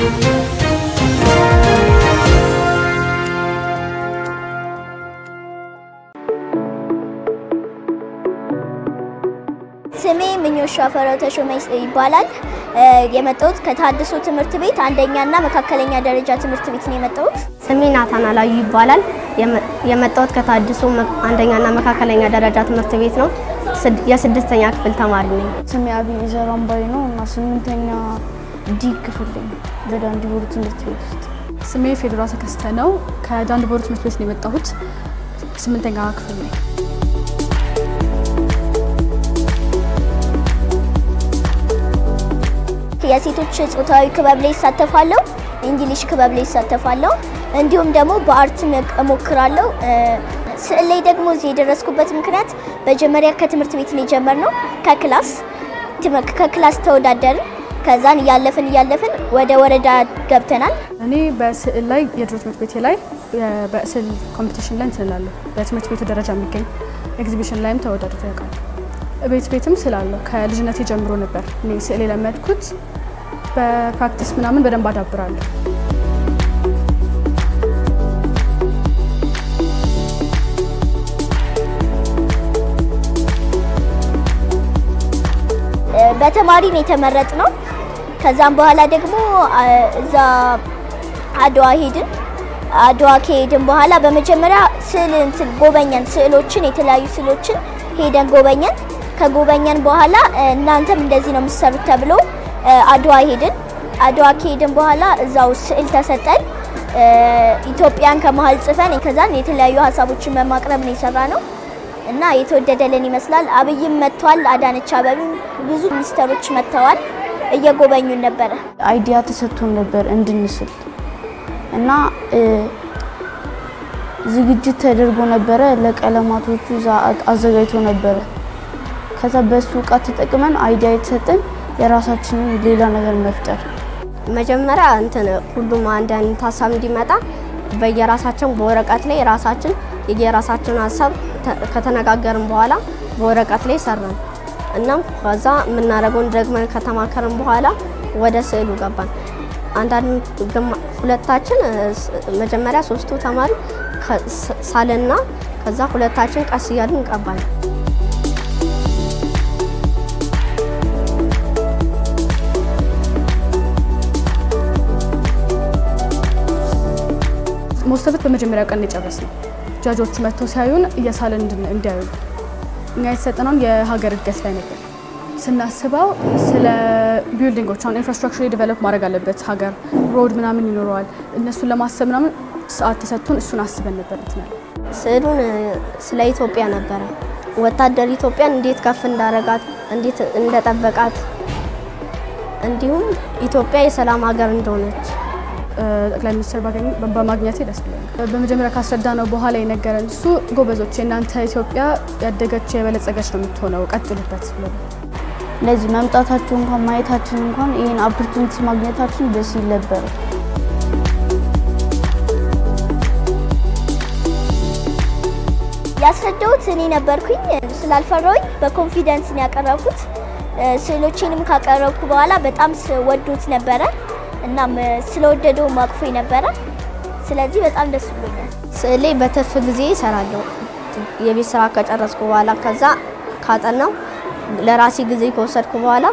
ስሜ ምኞሽ አፈራው ተሾመ ይባላል የመጣሁት ከታድሶ ትምህርት ቤት አንደኛና መካከለኛ ደረጃ ትምህርት ቤት ነው የመጣሁት ስሜ ናታን አላዩ ይባላል የመጣሁት ከታድሶ አንደኛና መካከለኛ ደረጃ ትምህርት ቤት ነው የስድስተኛ ክፍል ተማሪ ነኝ ስሜ አብይ ዘራምባይ ነው እና ስምንተኛ ዲ ክፍል ነኝ በዳንዲቦር ትምህርት ቤት ውስጥ ስሜ ፌድራ ተከስተ ነው ከዳንዲቦር ትምህርት ቤት ነው የመጣሁት ስምንተኛ ክፍል ነኝ የሴቶች ጾታዊ ክበብ ላይ ተሳተፋለሁ እንግሊሽ ክበብ ላይ ተሳተፋለሁ እንዲሁም ደግሞ በአርት እሞክራለሁ ስዕል ላይ ደግሞ እዚህ የደረስኩበት ምክንያት በመጀመሪያ ከትምህርት ቤት ላይ ጀመርነው ከክላስ ተወዳደርን ከዛን ያለፈን ወደ ወረዳ ገብተናል እኔ በስዕል ላይ የድሮ ትምህርት ቤት ላይ በስዕል ኮምፒቲሽን ላይ እንተላለሁ በትምህርት ቤቱ ደረጃ የሚገኝ ኤግዚቢሽን ላይም ተወዳድሬ አውቃለሁ ቤትም ስላለው ከልጅነቴ ጀምሮ ነበር እኔ ስዕል ለመድኩት በፕራክቲስ ምናምን በደንብ አዳብራለሁ በተማሪ ነው የተመረጥነው ከዛም በኋላ ደግሞ እዛ አድዋ ሄድን አድዋ ከሄድን በኋላ በመጀመሪያ ጎበኘን ስዕሎችን የተለያዩ ስዕሎችን ሄደን ጎበኘን ከጎበኘን በኋላ እናንተም እንደዚህ ነው የምትሰሩት ተብሎ አድዋ ሄድን አድዋ ከሄድን በኋላ እዛው ስዕል ተሰጠን ኢትዮጵያን ከመሃል ጽፈን ከዛን የተለያዩ ሐሳቦችን በማቅረብ ነው የሰራነው እና የተወደደልን ይመስላል አብይም መጥቷል አዳነች አበቤ ብዙ ሚኒስተሮች መጥተዋል እየጎበኙን ነበር አይዲያ ተሰጥቶን ነበር እንድንስል እና ዝግጅት ተደርጎ ነበር ለቀለማቶቹ አዘጋጅቶ ነበር ከዛ በሱ ቃት ተጠቅመን አይዲያ የተሰጠን የራሳችንን ሌላ ነገር መፍጠር መጀመሪያ ሁሉም አንድ አይነት ሐሳብ እንዲመጣ በየራሳችን በወረቀት ላይ የራሳችን ሐሳብ ከተነጋገርን በኋላ በወረቀት ላይ ሰራን እናም ከዛ ምናረጋውን ደግመን ከተማከርን በኋላ ወደ ስዕሉ ገባን አንዳንድ ሁለታችን መጀመሪያ ሶስቱ ተማሪ ሳለና ከዛ ሁለታችን ቀስ እያልን ቀባን ሞስተበት በመጀመሪያ ቀን የጨረስነው ጃጆቹ መጥተው ሲያዩን እየሳለን እንዲያዩ እኛ የተሰጠነው የሀገር እድገት ላይ ነበር ስናስበው ስለ ቢልዲንጎች አሁን ኢንፍራስትራክቸር ዲቨሎፕ ማድረግ አለበት ሀገር ሮድ ምናምን ይኖረዋል እነሱን ለማሰብ ምናምን ሰዓት ተሰጥቶን እሱን አስበን ነበር ስዕሉን ስለ ኢትዮጵያ ነበር ወታደር ኢትዮጵያን እንዴት ከፍ እንዳረጋት እንዴት እንደጠበቃት እንዲሁም ኢትዮጵያ የሰላም ሀገር እንደሆነች ጠቅላይ ሚኒስትር በማግኘቴ ደስ ብሎኛል በመጀመሪያ ካስረዳነው በኋላ የነገረን እሱ ጎበዞች እናንተ ኢትዮጵያ ያደገች የበለጸገች ነው የምትሆነው ቀጥሉበት ብሎ ለዚህ መምጣታቸው እንኳን ማየታችን እንኳን ይሄን ኦፖርቹኒቲ ማግኘታችን ደስ ይል ነበር ያስረዳሁት እኔ ነበርኩኝ ስላልፈራሁኝ በኮንፊደንስ ነው ያቀረብኩት ስዕሎቼንም ካቀረብኩ በኋላ በጣም ወዶት ነበር እናም ስለወደደው ማቅፎኝ ነበር ስለዚህ በጣም ደስ ብሎኛል ስዕሌ በትርፍ ጊዜ እሰራለሁ የቤት ስራ ከጨረስኩ በኋላ ከዛ ካጠናው ለራሴ ጊዜ ከወሰድኩ በኋላ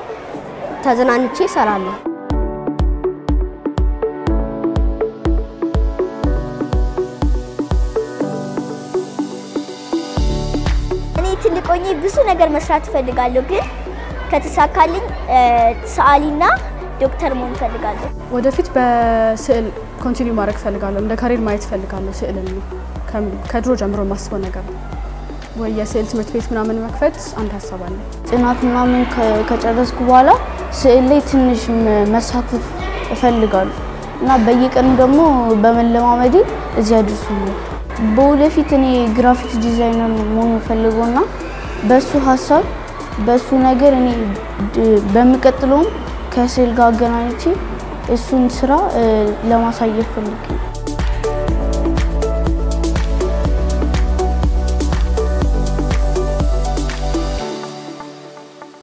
ተዘናንቼ እሰራለሁ እኔ ትልቆኝ ብዙ ነገር መስራት ፈልጋለሁ ግን ከተሳካልኝ ሰዓሊና ዶክተር መሆን ፈልጋለሁ ወደፊት በስዕል ኮንቲኒው ማድረግ ፈልጋለሁ እንደ ካሪር ማየት ፈልጋለሁ ስዕልን ከድሮ ጀምሮ ማስበው ነገር ወይ የስዕል ትምህርት ቤት ምናምን መክፈት አንድ ሐሳብ አለ ጥናት ምናምን ከጨረስኩ በኋላ ስዕል ላይ ትንሽ መሳተፍ እፈልጋለሁ እና በየቀኑ ደግሞ በመለማመዴ እዚህ አድርሶኛል በወደፊት እኔ ግራፊክ ዲዛይነር መሆን ፈልጎና በሱ ሐሳብ በሱ ነገር እኔ በመቀጥለው ከስዕል ጋር አገናኝቼ እሱን ስራ ለማሳየት ፈልጌ